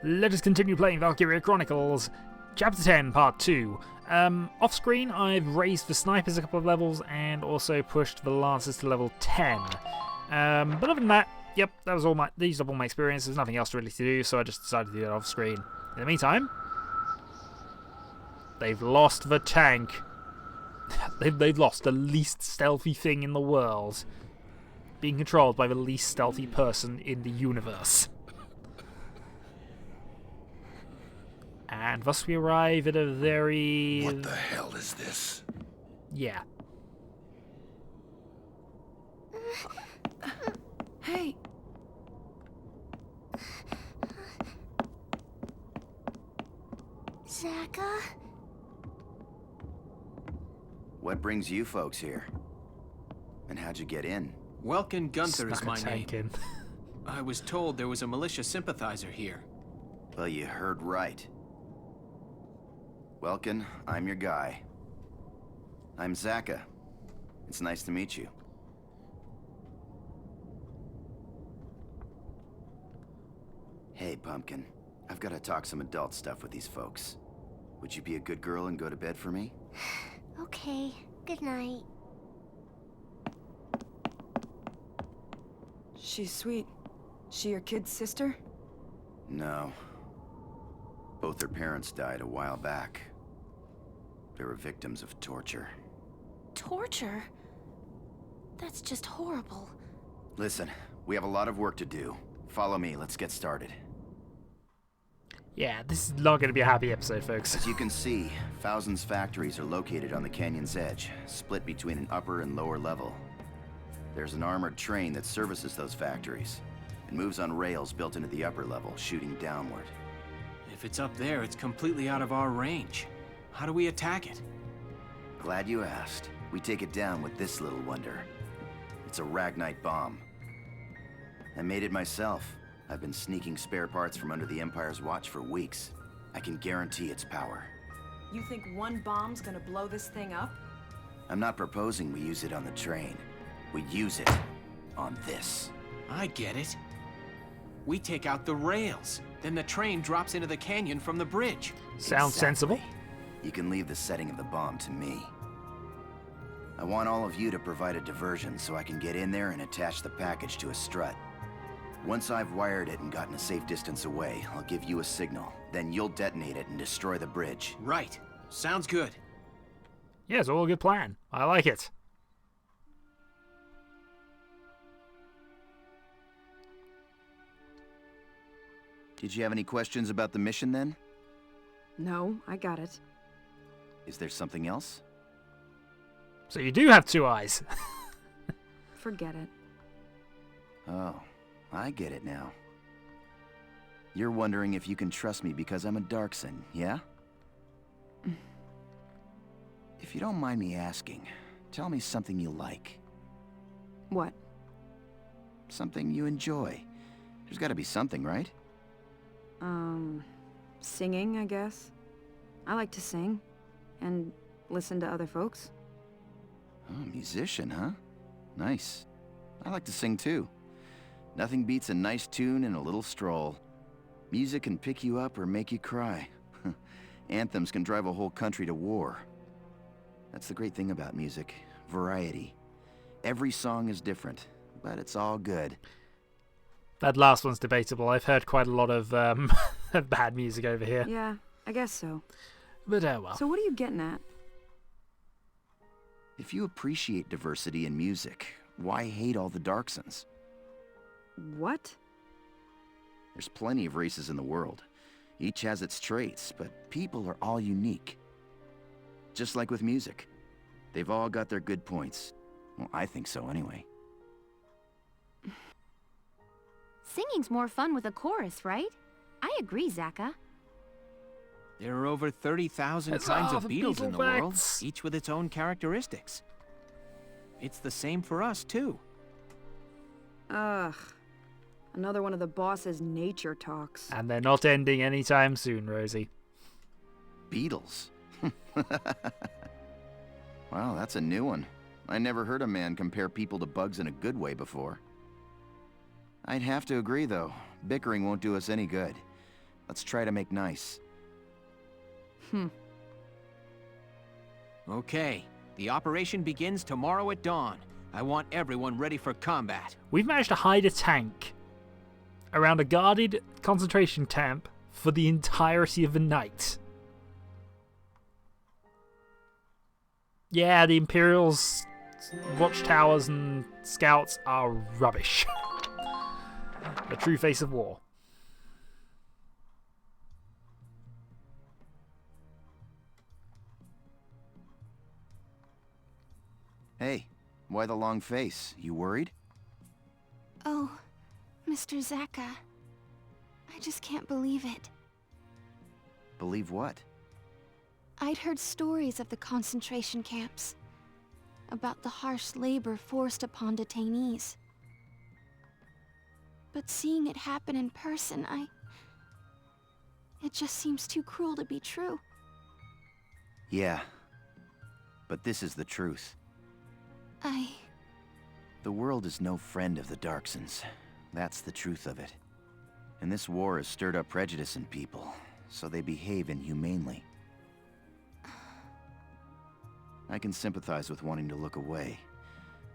Let us continue playing Valkyria Chronicles, Chapter 10, Part 2. Off screen, I've raised the snipers a couple of levels and also pushed the lancers to level 10. But other than that, yep, that was all my. These are all my experience. There's nothing else really to do, so I just decided to do that off screen. In the meantime, they've lost the tank. they've lost the least stealthy thing in the world, being controlled by the least stealthy person in the universe. And thus we arrive at a very... What the hell is this? Yeah. Hey. Zaka? What brings you folks here? And how'd you get in? Welkin Gunther is Snuck a my tank name. in. I was told there was a militia sympathizer here. Well, you heard right. Welkin, I'm your guy. I'm Zaka. It's nice to meet you. Hey, Pumpkin. I've got to talk some adult stuff with these folks. Would you be a good girl and go to bed for me? Okay, good night. She's sweet. She your kid's sister? No. Both their parents died a while back. They were victims of torture. Torture? That's just horrible. Listen, we have a lot of work to do. Follow me, let's get started. Yeah, this is not going to be a happy episode, folks. As you can see, thousands factories are located on the canyon's edge, split between an upper and lower level. There's an armored train that services those factories. It moves on rails built into the upper level, shooting downward. If it's up there, it's completely out of our range. How do we attack it? Glad you asked. We take it down with this little wonder. It's a Ragnite bomb. I made it myself. I've been sneaking spare parts from under the Empire's watch for weeks. I can guarantee its power. You think one bomb's gonna blow this thing up? I'm not proposing we use it on the train. We use it on this. I get it. We take out the rails. Then the train drops into the canyon from the bridge. Sounds sensible. You can leave the setting of the bomb to me. I want all of you to provide a diversion so I can get in there and attach the package to a strut. Once I've wired it and gotten a safe distance away, I'll give you a signal. Then you'll detonate it and destroy the bridge. Right. Sounds good. Yeah, it's all a good plan. I like it. Did you have any questions about the mission then? No, I got it. Is there something else? So you do have two eyes. Forget it. Oh, I get it now. You're wondering if you can trust me because I'm a Darkson, yeah? If you don't mind me asking, tell me something you like. What? Something you enjoy. There's gotta be something, right? Singing, I guess. I like to sing. And listen to other folks. Oh, musician, huh? Nice. I like to sing too. Nothing beats a nice tune and a little stroll. Music can pick you up or make you cry. Anthems can drive a whole country to war. That's the great thing about music. Variety. Every song is different, but it's all good. That last one's debatable. I've heard quite a lot of bad music over here. Yeah, I guess so. But well. So what are you getting at? If you appreciate diversity in music, why hate all the Darksons? What? There's plenty of races in the world. Each has its traits, but people are all unique. Just like with music. They've all got their good points. Well, I think so anyway. Singing's more fun with a chorus, right? I agree, Zaka. There are over 30,000 That's kinds all of the beetles in the world, facts. each with its own characteristics. It's the same for us, too. Ugh. Another one of the boss's nature talks. And they're not ending anytime soon, Rosie. Beatles. Wow, that's a new one. I never heard a man compare people to bugs in a good way before. I'd have to agree, though. Bickering won't do us any good. Let's try to make nice. Okay, the operation begins tomorrow at dawn. I want everyone ready for combat. We've managed to hide a tank around a guarded concentration camp for the entirety of the night. Yeah, the Imperial's watchtowers and scouts are rubbish. The true face of war. Hey, why the long face? You worried? Oh, Mr. Zaka. I just can't believe it. Believe what? I'd heard stories of the concentration camps, about the harsh labor forced upon detainees. But seeing it happen in person, it just seems too cruel to be true. Yeah, but this is the truth. The world is no friend of the Darksons. That's the truth of it. And this war has stirred up prejudice in people, so they behave inhumanely. I can sympathize with wanting to look away,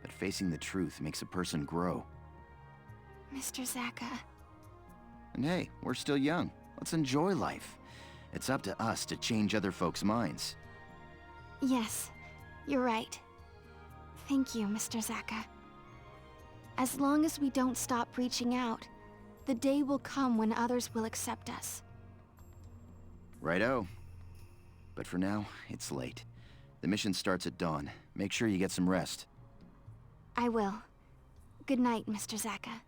but facing the truth makes a person grow. Mr. Zaka. And hey, we're still young. Let's enjoy life. It's up to us to change other folks' minds. Yes, you're right. Thank you, Mr. Zaka. As long as we don't stop reaching out, the day will come when others will accept us. Righto. But for now, it's late. The mission starts at dawn. Make sure you get some rest. I will. Good night, Mr. Zaka.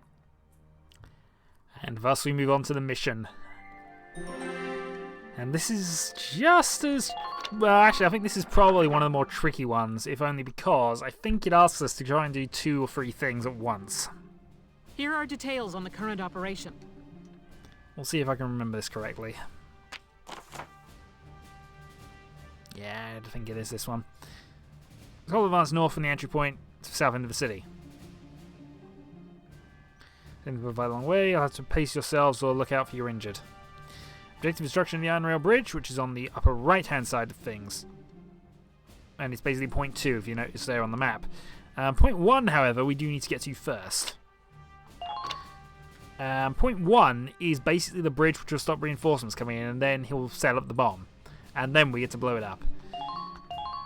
And thus we move on to the mission. And this is just as... Well, actually, I think this is probably one of the more tricky ones, if only because I think it asks us to try and do 2 or 3 things at once. Here are details on the current operation. We'll see if I can remember this correctly. Yeah, I think it is this one. It's called advance north from the entry point to the south end of the city. Then to provide a long way, you'll have to pace yourselves or look out for your injured. Objective instruction of the Iron Rail Bridge, which is on the upper right-hand side of things. And it's basically point 2, if you notice there on the map. Point 1, however, we do need to get to first. Point 1 is basically the bridge which will stop reinforcements coming in, and then he'll set up the bomb. And then we get to blow it up.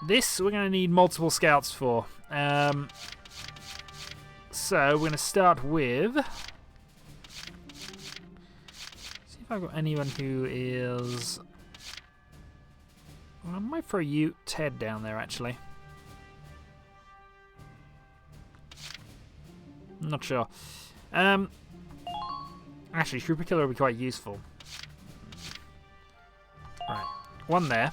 This we're going to need multiple scouts for. So we're going to start with... See if I've got anyone who is... Well, I might throw you, Ted, down there actually. I'm not sure. Actually, Trooper Killer would be quite useful. Right. 1 there.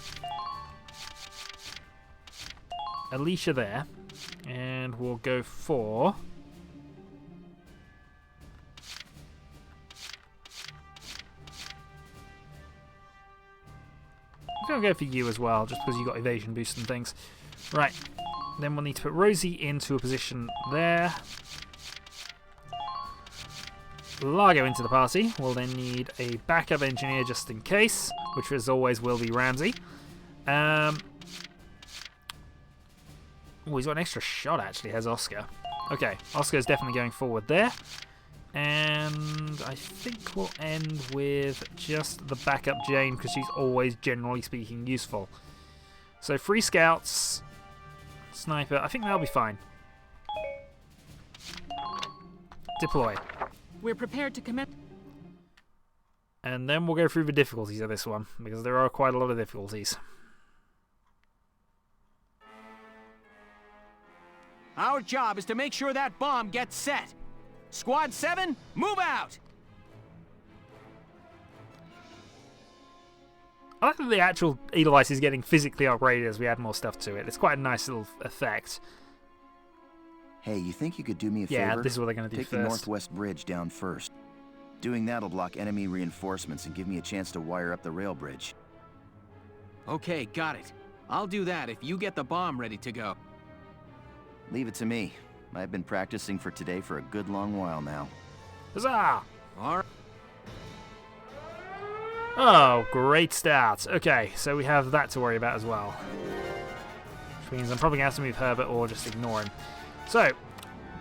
Alicia there. And we'll go for... I'm going to go for you as well, just because you got evasion boost and things. Right. Then we'll need to put Rosie into a position there. Largo into the party. We'll then need a backup engineer just in case, which as always will be Ramsey. Oh, he's got an extra shot actually, has Oscar. Okay, Oscar's definitely going forward there. And I think we'll end with just the backup Jane, because she's always, generally speaking, useful. So 3 scouts, sniper, I think that'll be fine. Deploy. We're prepared to commit. And then we'll go through the difficulties of this one, because there are quite a lot of difficulties. Our job is to make sure that bomb gets set. Squad 7, move out! I like that the actual Edelweiss is getting physically upgraded as we add more stuff to it. It's quite a nice little effect. Hey, you think you could do me a favor? Yeah, this is what they're going to do Take first. the northwest bridge down first. Doing that'll block enemy reinforcements and give me a chance to wire up the rail bridge. Okay, got it. I'll do that if you get the bomb ready to go. Leave it to me. I've been practicing for today for a good long while now. Huzzah! All right. Oh, great start. Okay, so we have that to worry about as well. Which means I'm probably going to have to move Herbert or just ignore him. So,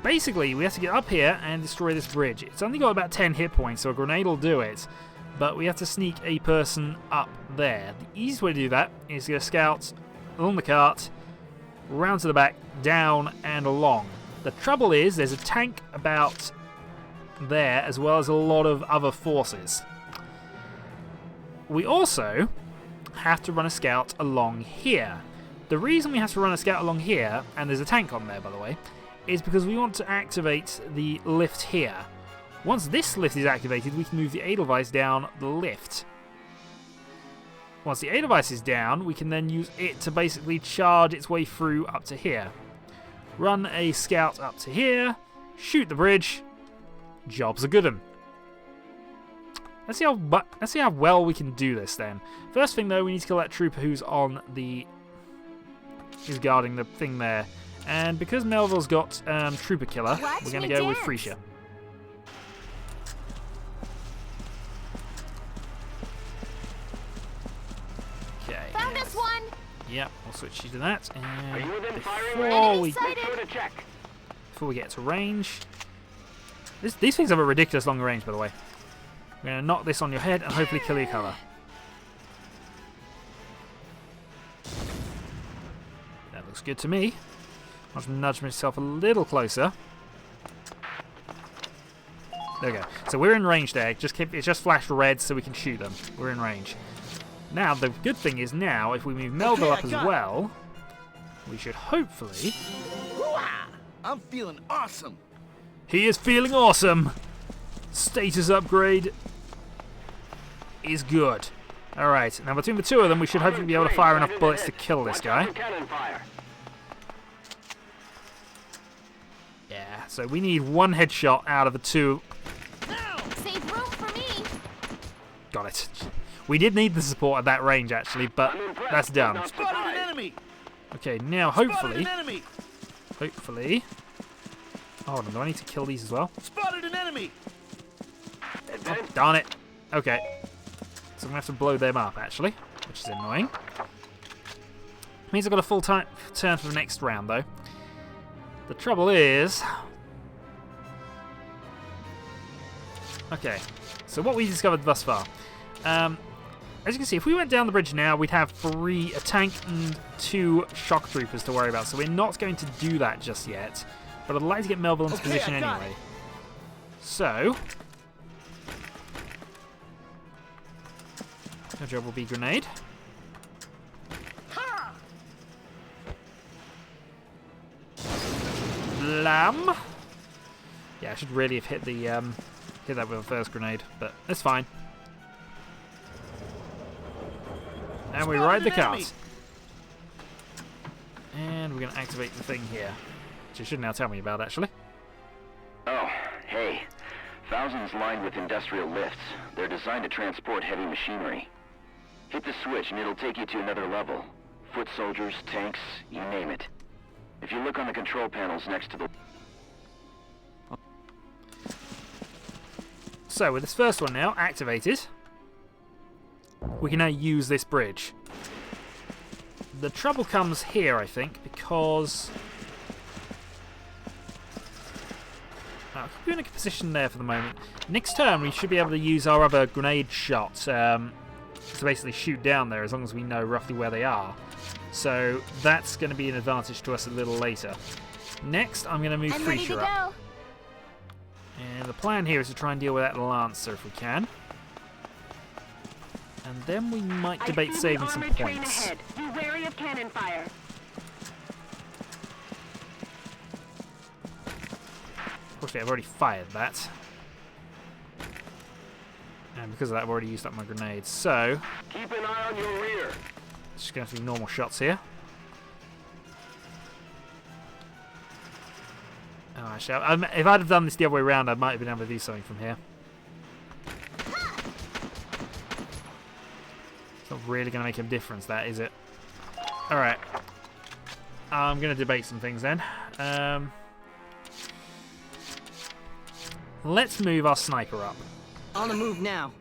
basically, we have to get up here and destroy this bridge. It's only got about 10 hit points, so a grenade will do it. But we have to sneak a person up there. The easiest way to do that is to get a scout along the cart, round to the back, down and along. The trouble is, there's a tank about there, as well as a lot of other forces. We also have to run a scout along here. The reason we have to run a scout along here, and there's a tank on there by the way, is because we want to activate the lift here. Once this lift is activated, we can move the Edelweiss down the lift. Once the Edelweiss is down, we can then use it to basically charge its way through up to here. Run a scout up to here, shoot the bridge, job's a good 'un. Let's see how well we can do this then. First thing though, we need to kill that trooper who's guarding the thing there. And because Melville's got trooper killer, we're going to go with Freesia. Okay. Found us one. Yep, we'll switch you to that. And before we get to range, these things have a ridiculous long range, by the way. I'm going to knock this on your head and hopefully kill your cover. That looks good to me. I'll just nudge myself a little closer. There we go. So we're in range there. It's just flashed red so we can shoot them. We're in range. Now, the good thing is now, if we move Melville up as well, we should hopefully... I'm feeling awesome. He is feeling awesome! Status upgrade is good. Alright, now between the two of them, we should hopefully be able to fire enough bullets to kill this guy. Yeah, so we need one headshot out of the two. Save room for me. Got it. We did need the support at that range, actually, but that's done. Spotted an enemy. Okay, now hopefully... Spotted an enemy. Hopefully... Oh, hold on, do I need to kill these as well? Spotted an enemy. Oh, darn it. Okay. So I'm going to have to blow them up, actually, which is annoying. Means I've got a full turn for the next round, though. The trouble is... Okay, so what we discovered thus far. As you can see, if we went down the bridge now, we'd have a tank and 2 shock troopers to worry about, so we're not going to do that just yet. But I'd like to get Melville into position anyway. So... Our job will be grenade. Blam! Yeah, I should really have hit that with a first grenade, but that's fine. And we ride the cart. And we're going to activate the thing here, which it should now tell me about, actually. Oh, hey. Thousands lined with industrial lifts. They're designed to transport heavy machinery. Hit the switch and it'll take you to another level. Foot soldiers, tanks, you name it. If you look on the control panels next to the... So, with this first one now activated, we can now use this bridge. The trouble comes here, I think, because... I could be in a good position there for the moment. Next turn, we should be able to use our other grenade shot to basically shoot down there, as long as we know roughly where they are. So that's going to be an advantage to us a little later. Next, I'm going to move Freesia up. And the plan here is to try and deal with that Lancer if we can. And then we might debate saving some points. Be wary of cannon fire. Unfortunately, I've already fired that. And because of that, I've already used up my grenades. So, Keep an eye on your rear. just going to do normal shots here. Oh, actually, if I'd have done this the other way around, I might have been able to do something from here. It's not really going to make a difference, that, is it? Alright. I'm going to debate some things then. Let's move our sniper up. On the move now.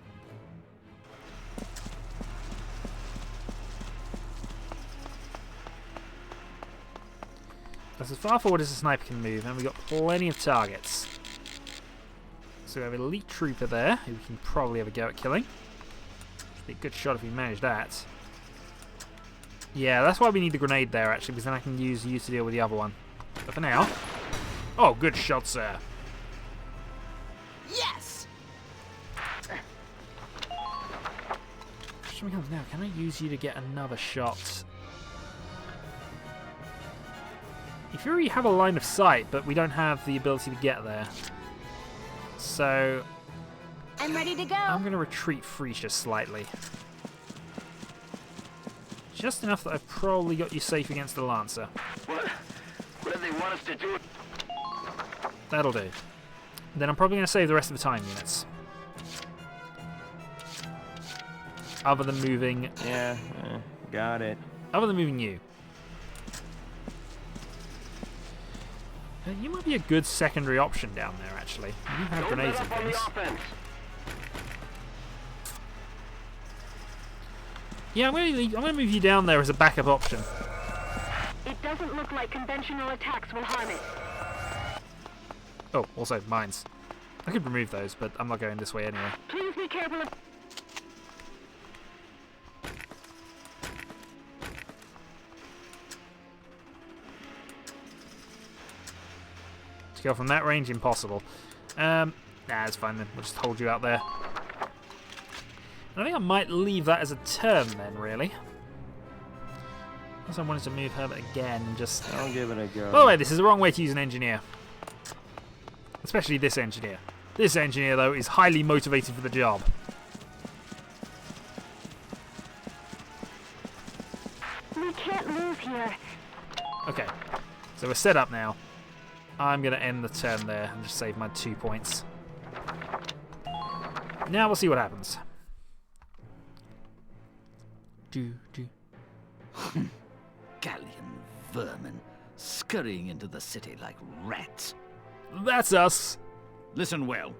That's as far forward as a sniper can move, and we've got plenty of targets. So we have an elite trooper there, who we can probably have a go at killing. Should be a good shot if we manage that. Yeah, that's why we need the grenade there, actually, because then I can use you to deal with the other one. But for now... Oh, good shot, sir. Yes! Question becomes now, can I use you to get another shot? If you already have a line of sight, but we don't have the ability to get there. So... I'm ready to go. I'm going to retreat Freesia slightly. Just enough that I've probably got you safe against the Lancer. What do they want us to do? That'll do. Then I'm probably going to save the rest of the time units. Other than moving... Yeah, got it. Other than moving you. You might be a good secondary option down there, actually. You have grenades and things. Yeah, I'm going to move you down there as a backup option. It doesn't look like conventional attacks will harm it. Oh, also mines. I could remove those, but I'm not going this way anyway. Please be careful of... To go from that range, impossible. Nah, it's fine then. We'll just hold you out there. And I think I might leave that as a turn then, really. Also, I wanted to move her again and just... I'll give it a go. By the way, this is the wrong way to use an engineer. Especially this engineer. This engineer, though, is highly motivated for the job. We can't move here. Okay, so we're set up now. I'm going to end the turn there and just save my 2 points. Now we'll see what happens. Gallian vermin, scurrying into the city like rats. That's us. Listen well.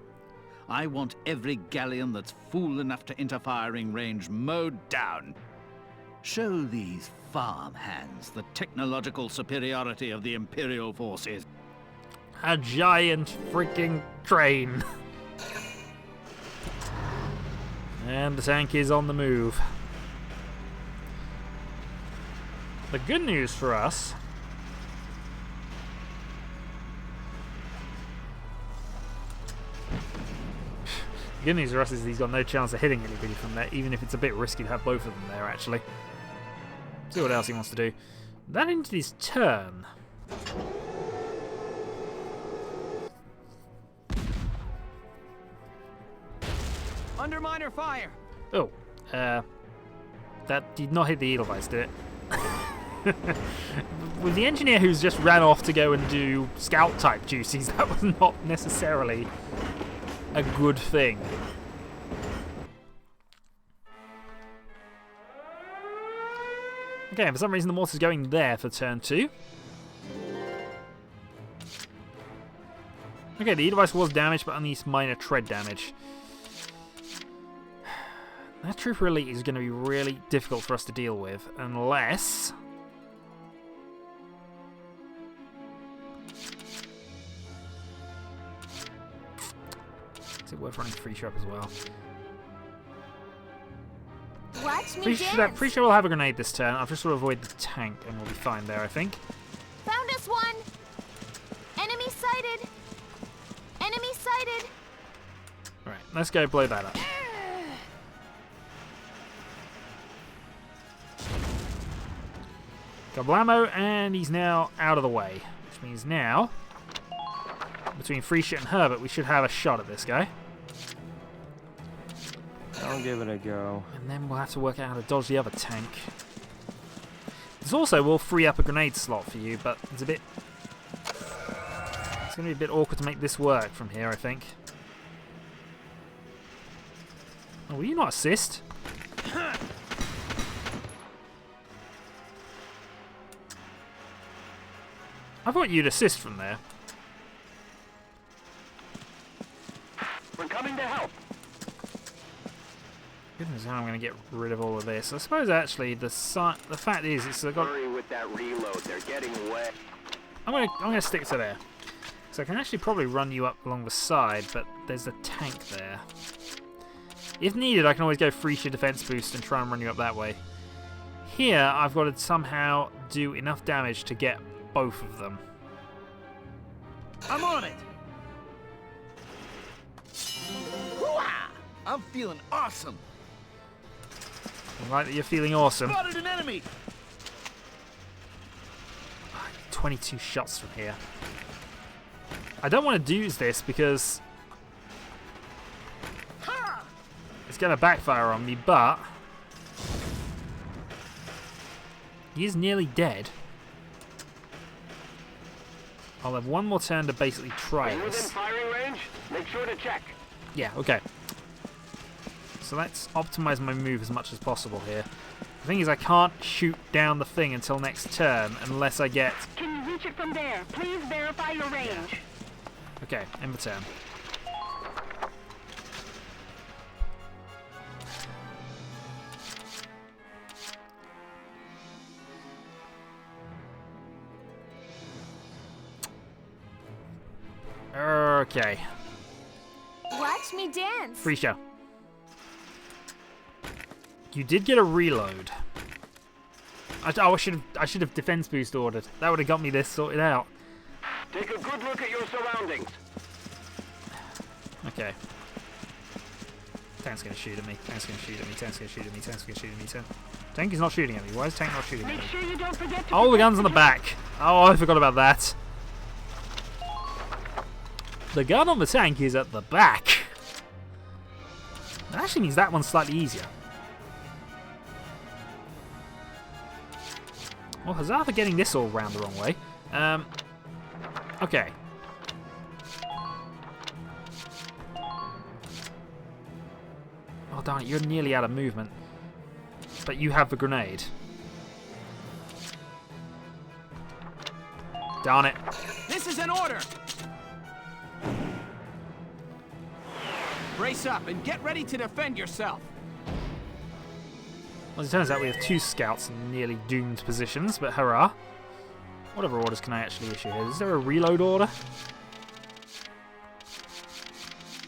I want every Gallian that's fool enough to enter firing range mowed down. Show these farmhands the technological superiority of the Imperial forces. A giant freaking train. And the tank is on the move. The good news for us... The good news for us is he's got no chance of hitting anybody from there, even if it's a bit risky to have both of them there, actually. See what else he wants to do. That ended his turn. Under miner fire! Oh, that did not hit the Edelweiss, did it? With the engineer who's just ran off to go and do scout type duties, that was not necessarily a good thing. Okay, for some reason the mortar's going there for turn 2. Okay, the Edelweiss was damaged, but only minor tread damage. That trooper elite is going to be really difficult for us to deal with, unless... Is it worth running Freesia up as well? Watch me dance. Freesia will have a grenade this turn. I'll just sort of avoid the tank and we'll be fine there, I think. Found us one. Enemy sighted. Enemy sighted. Alright, let's go blow that up. Kablamo, and he's now out of the way. Which means now, between Freesia and Herbert, we should have a shot at this guy. I'll give it a go. And then we'll have to work out how to dodge the other tank. This also will free up a grenade slot for you, but it's a bit... It's going to be a bit awkward to make this work from here, I think. Oh, will you not assist? I thought you'd assist from there. We're coming to help. Goodness, how I'm going to get rid of all of this. I suppose actually the fact is it's got. Hurry with that reload. They're getting away. I'm gonna stick to there. So I can actually probably run you up along the side, but there's a tank there. If needed, I can always go freeze your defense boost and try and run you up that way. Here, I've got to somehow do enough damage to get both of them. I'm on it! Hoo-ah! I'm feeling awesome! I like that you're feeling awesome. Spotted an enemy! 22 shots from here. I don't want to use this because it's going to backfire on me, but he is nearly dead. I'll have one more turn to basically try Within this. firing range? Make sure to check. Yeah, okay. So let's optimize my move as much as possible here. The thing is, I can't shoot down the thing until next turn unless I get... Can you reach it from there? Please verify your range. Okay, end the turn. Okay. Watch me dance. Free show. You did get a reload. I should have defense boost ordered. That would have got me this sorted out. Take a good look at your surroundings. Okay. Tank's gonna shoot at me. Tank's gonna shoot at me. Tank's gonna shoot at me. Tank's gonna shoot at me. Tank is not shooting at me. Why is Tank not shooting at me? Make sure you don't forget to Oh, the gun's on the back. Oh, I forgot about that. The gun on the tank is at the back. That actually means that one's slightly easier. Well, huzzah for getting this all round the wrong way. Okay. Oh, darn it, you're nearly out of movement. But you have the grenade. Darn it. This is an order! Brace up and get ready to defend yourself. Well, as it turns out, we have 2 scouts in nearly doomed positions, but hurrah. What other orders can I actually issue here? Is there a reload order?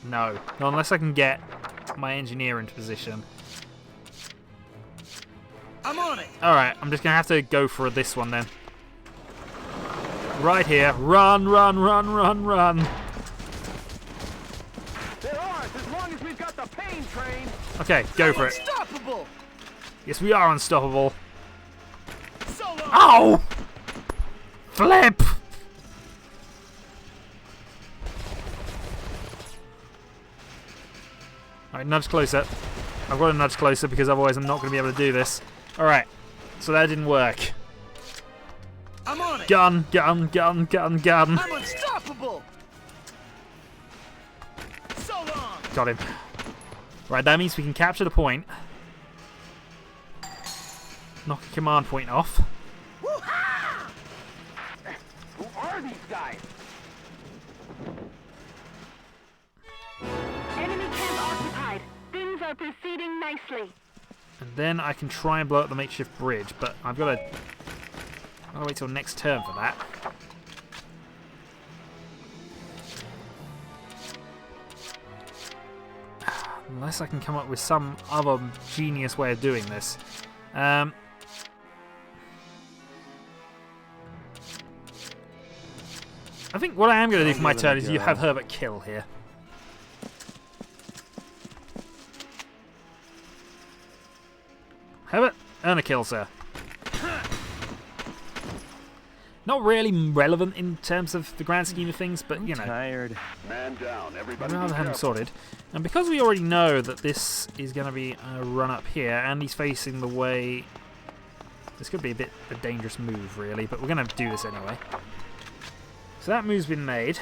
No. Not unless I can get my engineer into position. I'm on it! Alright, I'm just going to have to go for this one then. Right here. Run, run, run, run, run. They're ours as long as we've got the pain train. Okay, go for it. Unstoppable! Yes, we are unstoppable. Solo! Ow! Flip! Alright, nudge closer. I've got to nudge closer because otherwise I'm not going to be able to do this. Alright, so that didn't work. I'm on it! Gun, gun, gun, gun, gun. I'm unstoppable! So long! Got him. Right, that means we can capture the point. Knock a command point off. Woo-ha! Who are these guys? Enemy camp occupied. Things are proceeding nicely. And then I can try and blow up the makeshift bridge, but I've got to wait till next turn for that. Unless I can come up with some other genius way of doing this. I think what I am going to do for my turn is you have Herbert kill here. Herbert, earn a kill, sir. Not really relevant in terms of the grand scheme of things, but you know. Tired. Man down, I'd everybody. rather have him sorted. And because we already know that this is going to be a run up here, and he's facing the way... This could be a bit of a dangerous move, really, but we're going to do this anyway. So that move's been made.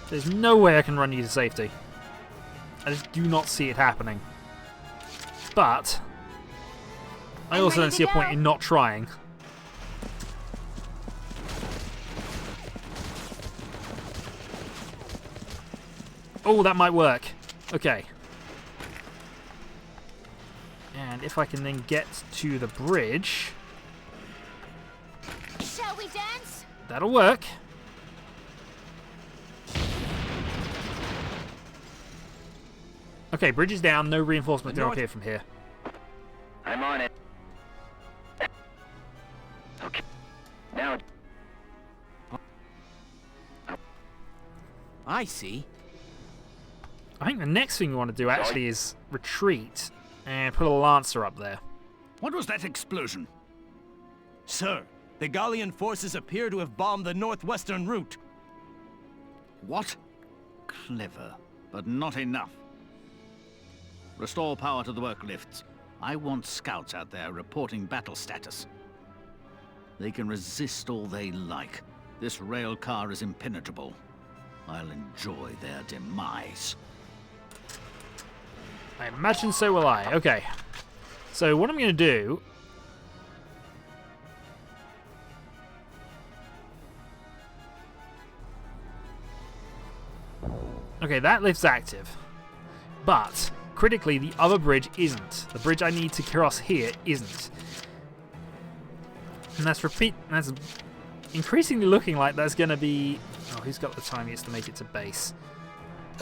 There's no way I can run you to safety. I just do not see it happening. But... I also don't see a point in not trying. Oh, that might work. Okay. And And if I can then get to the bridge... Shall we dance? That'll work. Okay, bridge is down. No reinforcements can appear from here. I'm on it. Okay. Now... I see. I think the next thing we want to do actually is retreat and put a lancer up there. What was that explosion? Sir, the Gallian forces appear to have bombed the northwestern route. What? Clever, but not enough. Restore power to the work lifts. I want scouts out there reporting battle status. They can resist all they like. This rail car is impenetrable. I'll enjoy their demise. I imagine so will I. Okay. So what I'm going to do... Okay, that lift's active. But, critically, the other bridge isn't. The bridge I need to cross here isn't. And that's increasingly looking like that's going to be... Oh, who's got the time he gets to make it to base?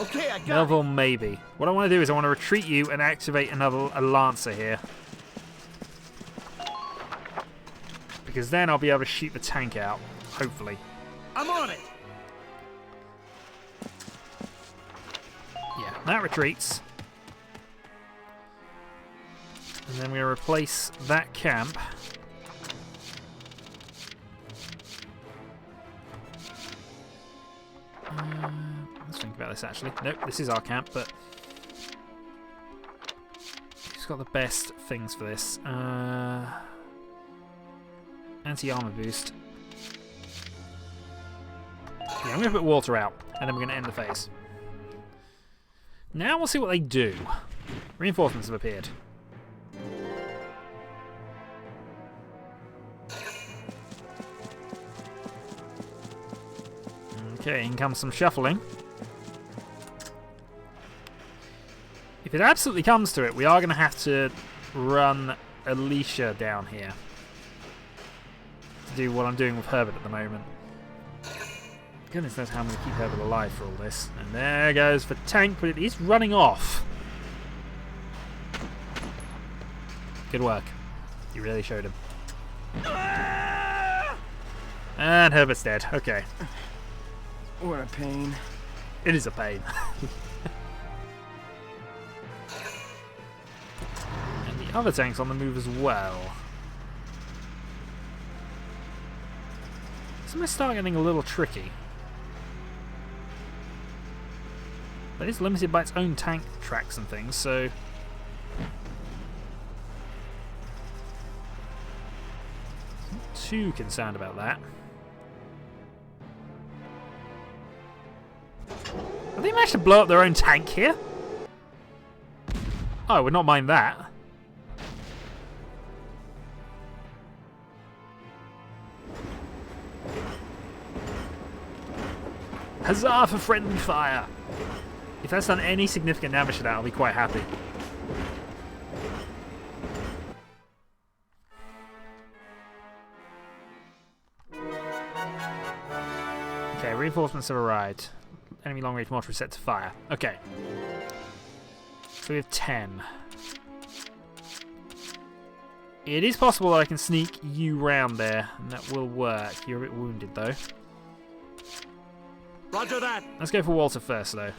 Okay, I got Melville, maybe. What I want to do is I want to retreat you and activate a Lancer here. Because then I'll be able to shoot the tank out, hopefully. I'm on it. Yeah, that retreats. And then we're going to replace that camp. Let's think about this actually. Nope, this is our camp, but who's got the best things for this? Anti-armor boost. Yeah, I'm going to put Walter out, and then we're going to end the phase. Now we'll see what they do. Reinforcements have appeared. Okay, in comes some shuffling. If it absolutely comes to it, we are going to have to run Alicia down here to do what I'm doing with Herbert at the moment. Goodness knows how I'm going to keep Herbert alive for all this. And there goes for tank, but it is running off. Good work. You really showed him. And Herbert's dead. Okay. What a pain. It is a pain. And the other tank's on the move as well. This might start getting a little tricky. But it's limited by its own tank tracks and things, so... Not too concerned about that. Have they managed to blow up their own tank here? Oh, I would not mind that. Huzzah for friendly fire! If that's done any significant damage to that, I'll be quite happy. Okay, reinforcements have arrived. Enemy long-range mortar is set to fire. Okay. So we have 10. It is possible that I can sneak you round there, and that will work. You're a bit wounded, though. Roger that. Let's go for Walter first, though.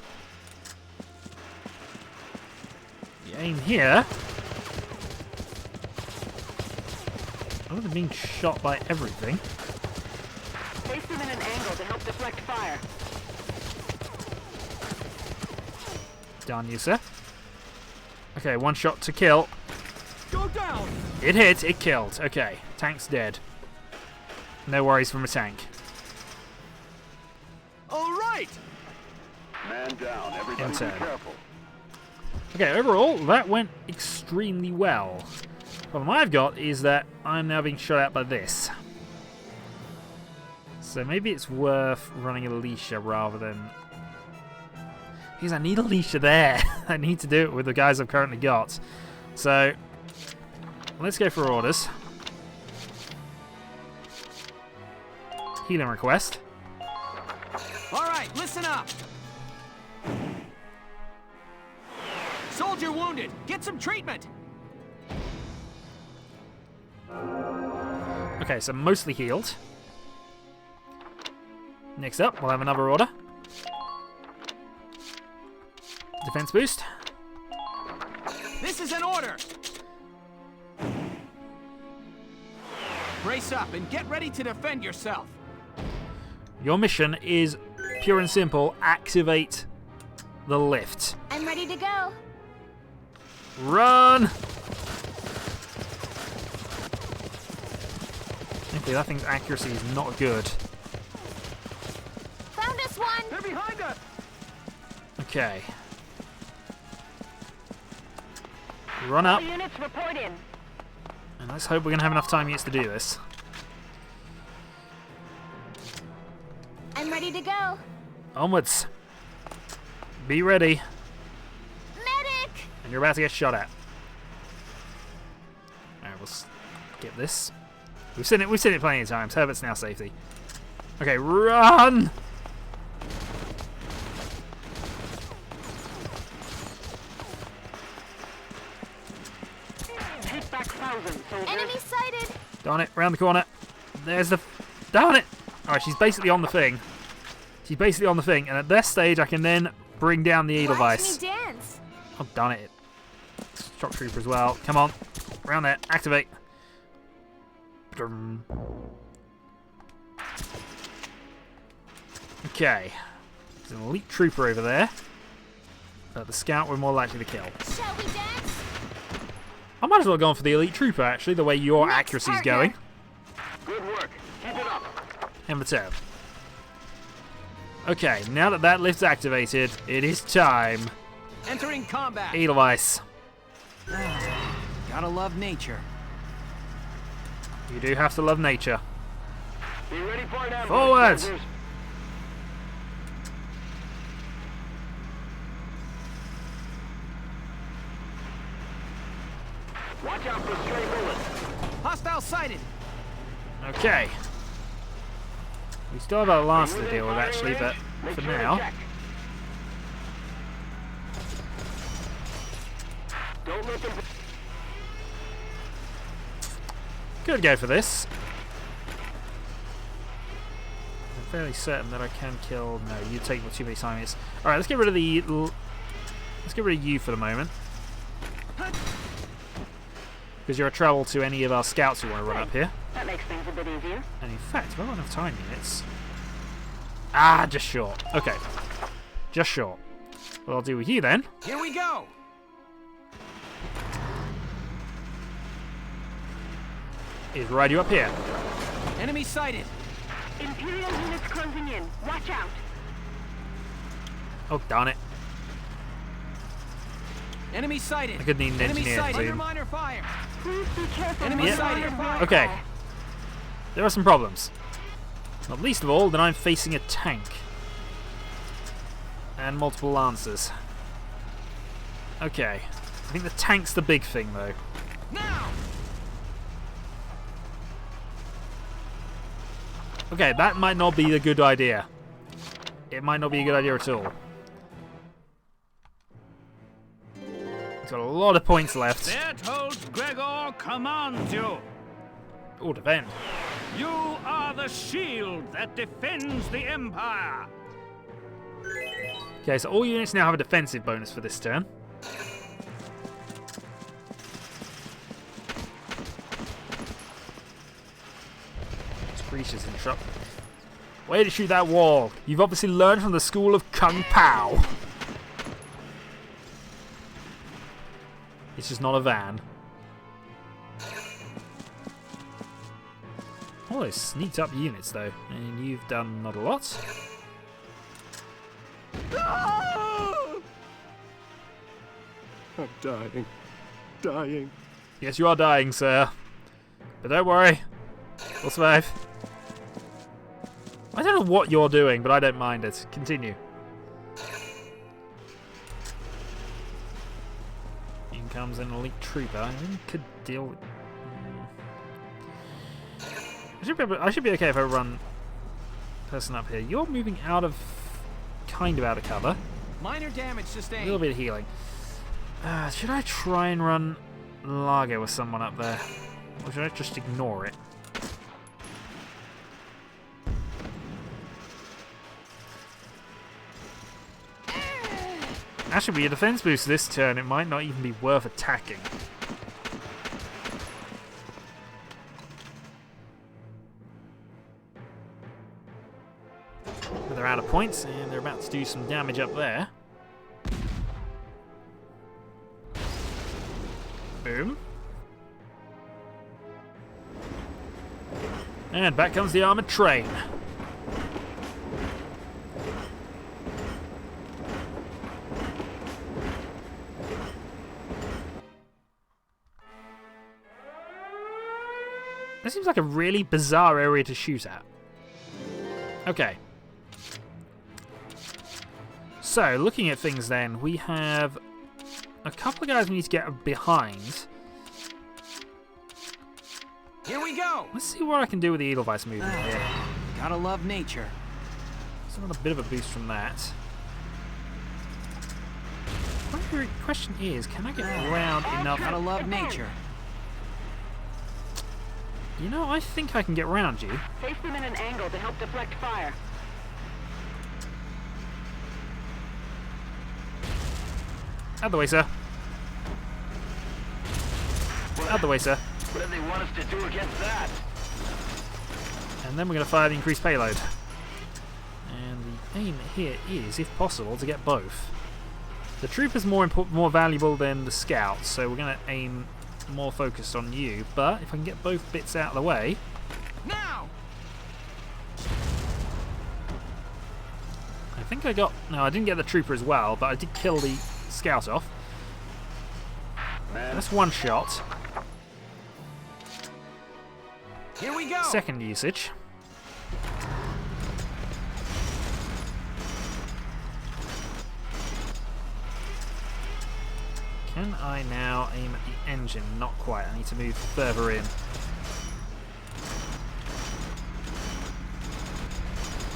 You aim here. I would have been shot by everything. Place them in an angle to help deflect fire. Done, you, sir. Okay, one shot to kill. Go down. It hit, it killed. Okay, tank's dead. No worries from a tank. All right. Man down. Everybody be Insane. careful. Okay, overall, that went extremely well. The problem I've got is that I'm now being shot at by this. So maybe it's worth running Alicia rather than... Because I need Alicia there. I need to do it with the guys I've currently got. So, Let's go for orders. Healing request. All right, listen up. Soldier wounded. Get some treatment. Okay, so mostly healed. Next up, we'll have another order. Defense boost. This is an order. Brace up and get ready to defend yourself. Your mission is pure and simple. Activate the lift. I'm ready to go. Run! Okay, that thing's accuracy is not good. Found us one. They're behind us. Okay. Run up. All units report in. And let's hope we're going to have enough time units to do this. I'm ready to go. Onwards. Be ready. Medic! And you're about to get shot at. Alright, we'll skip this. We've seen it plenty of times. Herbert's now safety. Okay, run! Take back thousands, soldiers. Enemy sighted. Darn it, round the corner. There's the... Darn it! Alright, she's basically on the thing. She's basically on the thing, and at this stage I can then bring down the Edelweiss. Watch me dance. Oh, darn it. Shock Trooper as well. Come on. Round there. Activate. Okay. There's an elite trooper over there. But the scout we're more likely to kill. Shall we dance? I might as well have gone for the elite trooper, actually, the way your accuracy's going. Good work. Keep it up. And the tab. Okay, now that that lift's activated, it is time. Entering combat. Edelweiss. Gotta love nature. You do have to love nature. Be ready for an ambush, Forward! soldiers. Watch out for stray bullets. Hostile sighted. Okay. We still have our lance to deal with, actually, but for now... Don't let them... Could go for this. I'm fairly certain that I can kill... No, you take too many time. Alright, let's get rid of the... Let's get rid of you for the moment. Because you're a trouble to any of our scouts who want to run up here. That makes things a bit easier. And in fact, we've got enough time units. Ah, just short. Okay. Just short. What I'll do with you then... Here we go. is ride you up here. Enemy sighted. Imperial units closing in. Watch out. Oh, darn it. Enemy sighted. I could need an Enemy engineer sighted. soon. Under minor fire. Please be careful. Enemy Yeah. sighted. Okay. There are some problems. Not least of all that I'm facing a tank. And multiple lancers. Okay. I think the tank's the big thing, though. Now. Okay, that might not be a good idea. It might not be a good idea at all. He's got a lot of points left. Berthold Gregor commands you. Oh, defend. You are the shield that defends the Empire. Okay, so all units now have a defensive bonus for this turn. Creatures in shot. Way to shoot that wall. You've obviously learned from the school of Kung Pao. It's just not a van. All those sneaked up units though, and you've done not a lot. I'm dying. Dying. Yes, you are dying, sir. But don't worry. We'll survive. I don't know what you're doing, but I don't mind it. Continue. In comes an elite trooper. I could deal with... I should be okay if I run person up here. You're moving out of... kind of out of cover. Minor damage A sustained. little bit of healing. Should I try and run Largo with someone up there? Or should I just ignore it? That should be a defense boost this turn. It might not even be worth attacking. But they're out of points, and they're about to do some damage up there. Boom. And back comes the armored train. This seems like a really bizarre area to shoot at. Okay. So, looking at things then, we have a couple of guys we need to get behind. Here we go! Let's see what I can do with the Edelweiss movement here. Gotta love nature. So I got a bit of a boost from that. The question is, can I get around enough? Gotta love nature. You know, I think I can get around you. Face them in an angle to help deflect fire. Out the way, sir. Out the way, sir. What do they want us to do against that? And then we're going to fire the increased payload. And the aim here is, if possible, to get both. The trooper's more valuable than the scout, so we're going to aim more focused on you. But if I can get both bits out of the way... Now! I think I got... No, I didn't get the trooper as well, but I did kill the scout off. Man. That's one shot. Here we go! Second usage. Can I now aim at the engine? Not quite. I need to move further in.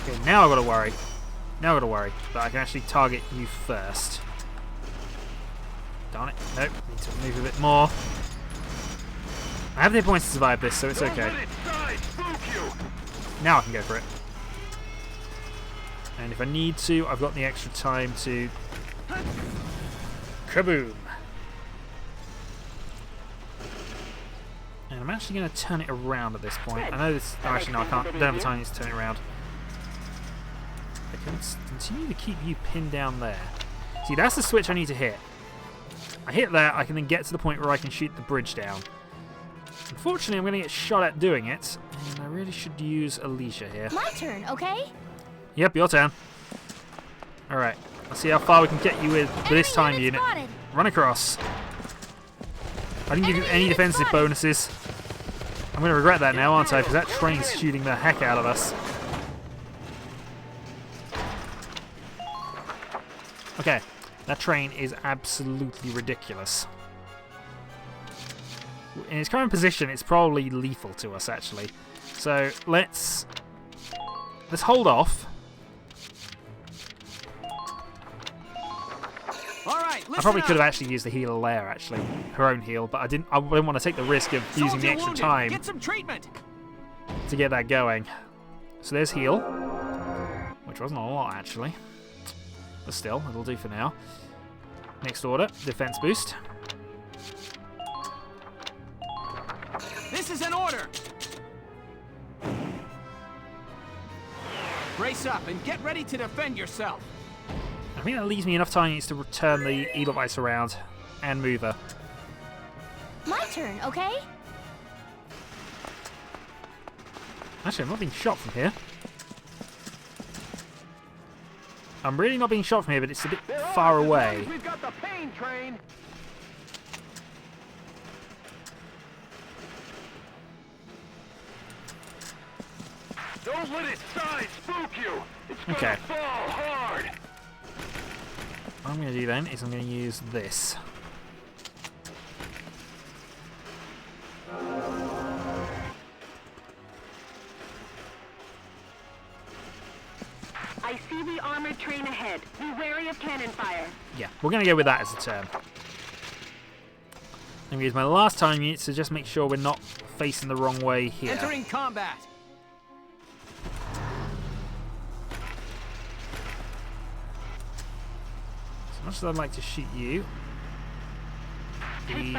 Okay, now I've got to worry. Now I've got to worry. But I can actually target you first. Darn it. Nope. Need to move a bit more. I have the points to survive this, so it's okay. Now I can go for it. And if I need to, I've got the extra time to... Kaboom! And I'm actually going to turn it around at this point. I know this... Oh, actually, no, I can't. I don't have the time to turn it around. I can continue to keep you pinned down there. See, that's the switch I need to hit. I hit that, I can then get to the point where I can shoot the bridge down. Unfortunately, I'm going to get shot at doing it, and I really should use Alicia here. My turn, okay? Yep, your turn. Alright, let's see how far we can get you with this time unit. Spotted. Run across. I didn't give you any defensive bonuses. I'm going to regret that now, aren't I? Because that train's shooting the heck out of us. Okay, that train is absolutely ridiculous. In its current position, it's probably lethal to us, actually. So let's hold off. All right, I probably could have actually used the healer there, actually, her own heal, but I didn't want to take the risk of using the extra time Get some treatment. to get that going. So there's heal, which wasn't a lot actually, but still, it'll do for now. Next order, defense boost. This is an order. Brace up and get ready to defend yourself. I think that leaves me enough time to return the Edelweiss around and move her. My turn, okay? Actually, I'm not being shot from here. I'm really not being shot from here, but it's a bit far away. We've got the pain train. Don't let its size spook you. It's gonna Okay. fall hard. What I'm going to do then is I'm going to use this. ahead. Be wary of cannon fire. Yeah, we're going to go with that as a turn. I'm going to use my last time unit to just make sure we're not facing the wrong way here. Entering combat. As much as I'd like to shoot you, we do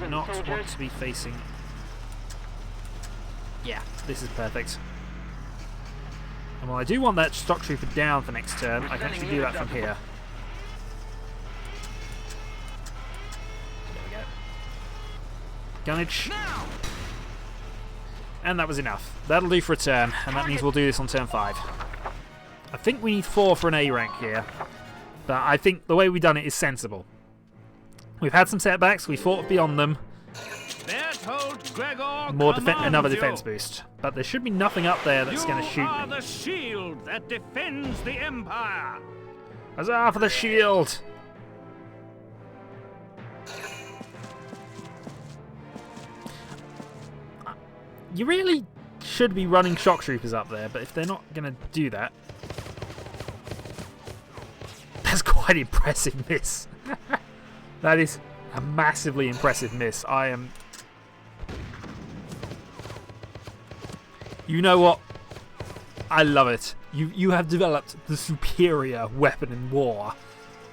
not want to be facing... Yeah, this is perfect. And while I do want that stock trooper down for next turn, I can actually do that from here. There we go. Gunnage. And that was enough. That'll do for a turn, and that means we'll do this on turn 5. I think we need 4 for an A rank here. But I think the way we've done it is sensible. We've had some setbacks, we fought beyond them. Another defense boost. But there should be nothing up there that's going to shoot me. The shield that defends the Empire. Huzzah for the shield! You really should be running shock troopers up there, but if they're not going to do that... That's quite impressive miss. That is a massively impressive miss. I am... You know what? I love it. You have developed the superior weapon in war,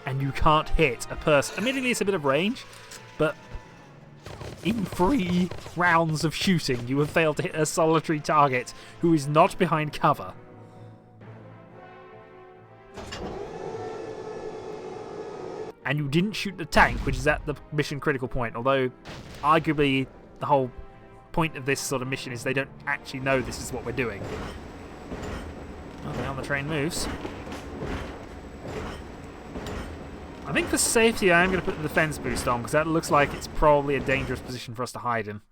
and you can't hit a person. Admittedly, it's a bit of range, but in 3 rounds of shooting, you have failed to hit a solitary target who is not behind cover. And you didn't shoot the tank, which is at the mission critical point, although arguably the whole point of this sort of mission is they don't actually know this is what we're doing. Okay, on the train moves. I think for safety I am going to put the defense boost on, because that looks like it's probably a dangerous position for us to hide in.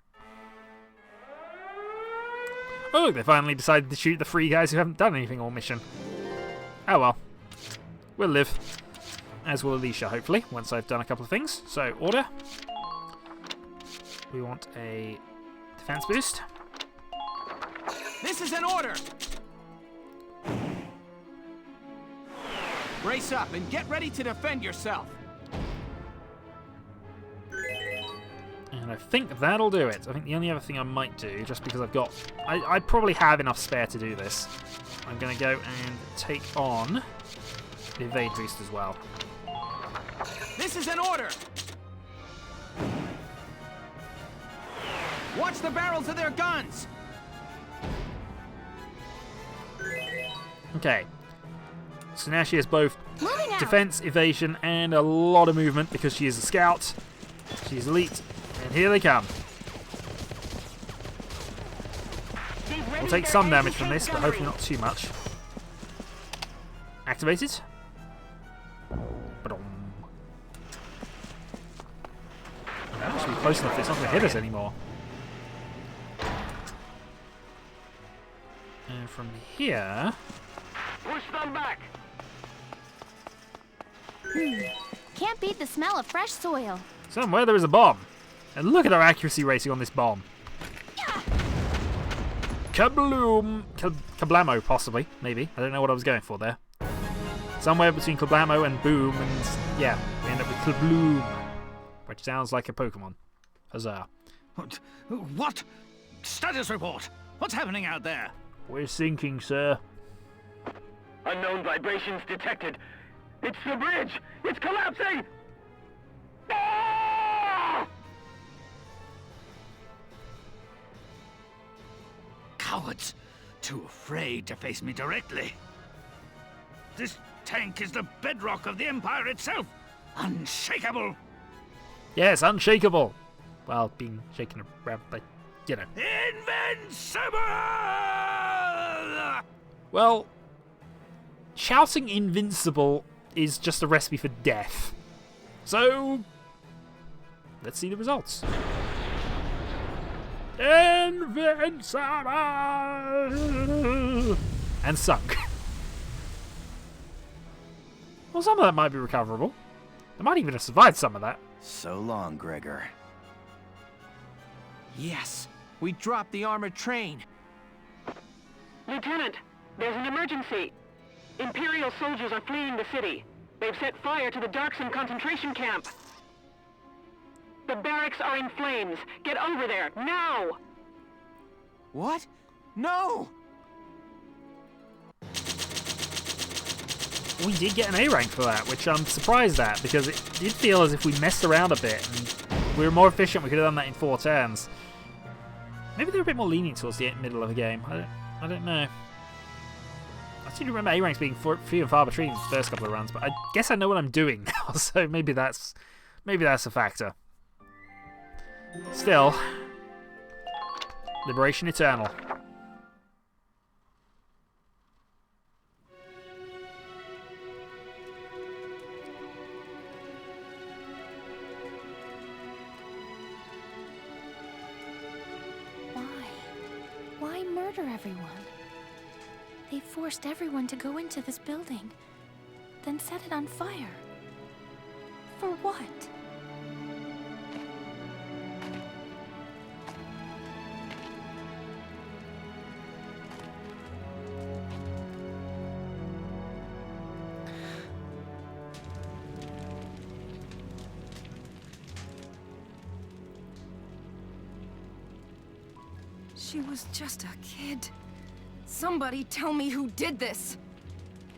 Oh look, they finally decided to shoot the 3 guys who haven't done anything all mission. Oh well. We'll live. As will Alicia, hopefully, once I've done a couple of things. So, order. We want a defense boost. This is an order! Brace up and get ready to defend yourself. And I think that'll do it. I think the only other thing I might do, just because I've got... I probably have enough spare to do this. I'm going to go and take on the evade boost as well. This is an order! Watch the barrels of their guns! Okay. So now she has both defense, evasion, and a lot of movement because she is a scout. She's elite. And here they come. We'll take some damage from this, but hopefully not too much. Activated. That should be close enough that it's not going to hit us anymore. And from here... Push them back. Can't beat the smell of fresh soil. Somewhere there is a bomb. And look at our accuracy rating on this bomb. Kabloom! Kablamo, possibly. Maybe. I don't know what I was going for there. Somewhere between Kablamo and Boom, and yeah, we end up with Kabloom. Which sounds like a Pokemon. Huzzah. What? Status report. What's happening out there? We're sinking, sir. Unknown vibrations detected. It's the bridge! It's collapsing! Ah! Cowards! Too afraid to face me directly. This tank is the bedrock of the Empire itself. Unshakable. Yes, unshakable. Well, being shaken around, but, you know. Invincible! Well, shouting invincible is just a recipe for death. So, let's see the results. Invincible! And sunk. Well, some of that might be recoverable. I might even have survived some of that. So long, Gregor. Yes, we dropped the armored train. Lieutenant, there's an emergency. Imperial soldiers are fleeing the city. They've set fire to the Darkson concentration camp. The barracks are in flames. Get over there, now! What? No! We did get an A rank for that, which I'm surprised at, because it did feel as if we messed around a bit, and we were more efficient. We could have done that in 4 turns. Maybe they're a bit more lenient towards the middle of the game. I don't know. I seem to remember A ranks being few and far between the first couple of runs, but I guess I know what I'm doing now, so maybe that's a factor. Still, Liberation Eternal. Why murder everyone? They forced everyone to go into this building, then set it on fire. For what? She was just a kid. Somebody tell me who did this!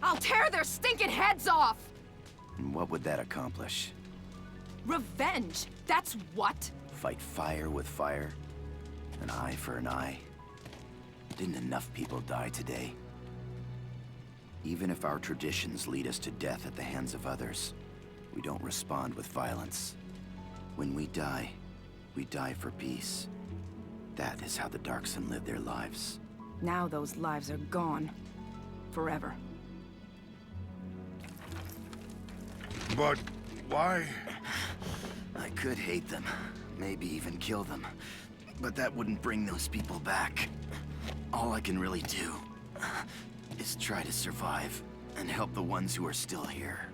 I'll tear their stinking heads off! And what would that accomplish? Revenge! That's what! Fight fire with fire? An eye for an eye? Didn't enough people die today? Even if our traditions lead us to death at the hands of others, we don't respond with violence. When we die for peace. That is how the Darkson live their lives. Now those lives are gone. Forever. But why? I could hate them, maybe even kill them, but that wouldn't bring those people back. All I can really do is try to survive and help the ones who are still here.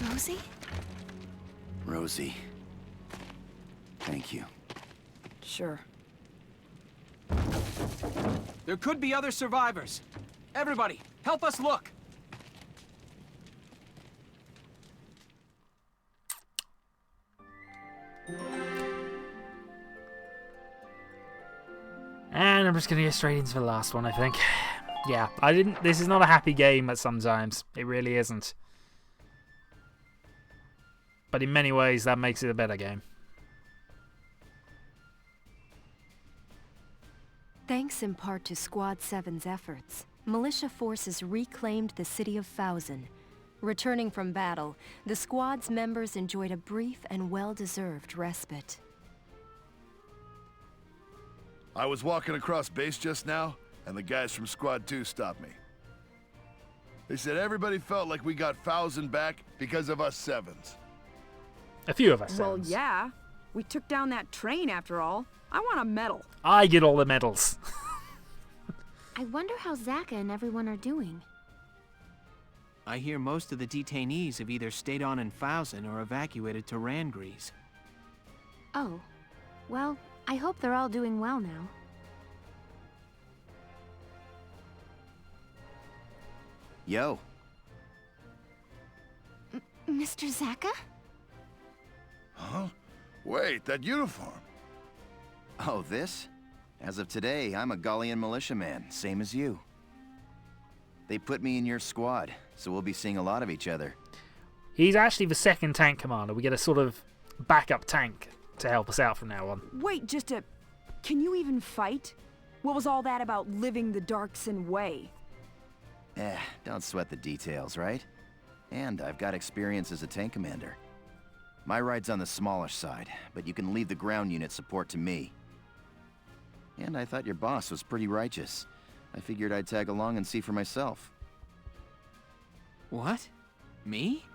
Rosie? Rosie. Thank you. Sure. There could be other survivors. Everybody, help us look! And I'm just gonna get straight into the last one, I think. Yeah, this is not a happy game at sometimes. It really isn't. But in many ways, that makes it a better game. Thanks in part to Squad 7's efforts, militia forces reclaimed the city of Fausen. Returning from battle, the Squad's members enjoyed a brief and well-deserved respite. I was walking across base just now, and the guys from Squad 2 stopped me. They said everybody felt like we got Fausen back because of us 7s. A few of us. Well, yeah. We took down that train after all. I want a medal. I get all the medals. I wonder how Zaka and everyone are doing. I hear most of the detainees have either stayed on in Fausen or evacuated to Rangries. Oh. Well, I hope they're all doing well now. Yo. Mr. Zaka? Huh? Wait, that uniform. Oh, this? As of today, I'm a Gallian militiaman, same as you. They put me in your squad, so we'll be seeing a lot of each other. He's actually the second tank commander. We get a sort of backup tank to help us out from now on. Wait, can you even fight? What was all that about living the Darkson way? Don't sweat the details, right? And I've got experience as a tank commander. My ride's on the smallish side, but you can leave the ground unit support to me. And I thought your boss was pretty righteous. I figured I'd tag along and see for myself. What? Me?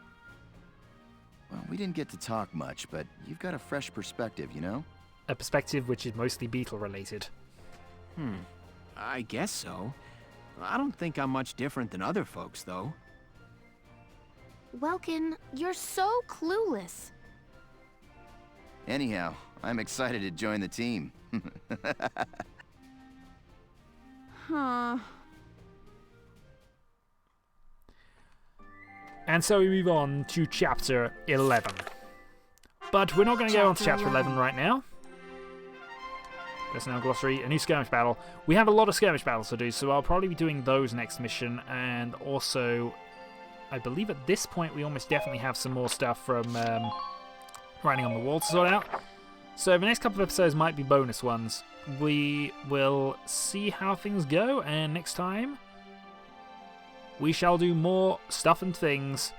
Well, we didn't get to talk much, but you've got a fresh perspective, you know? A perspective which is mostly Beetle related. I guess so. I don't think I'm much different than other folks, though. Welkin, you're so clueless. Anyhow, I'm excited to join the team. Huh. And so we move on to Chapter 11. But we're not going to go on to Chapter 11 right now. Personnel glossary, a new skirmish battle. We have a lot of skirmish battles to do, so I'll probably be doing those next mission. And also, I believe at this point we almost definitely have some more stuff from Writing on the Wall to sort out. So the next couple of episodes might be bonus ones. We will see how things go, and next time we shall do more stuff and things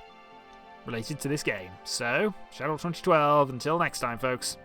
related to this game. So, Shadowhawk 2012, until next time, folks.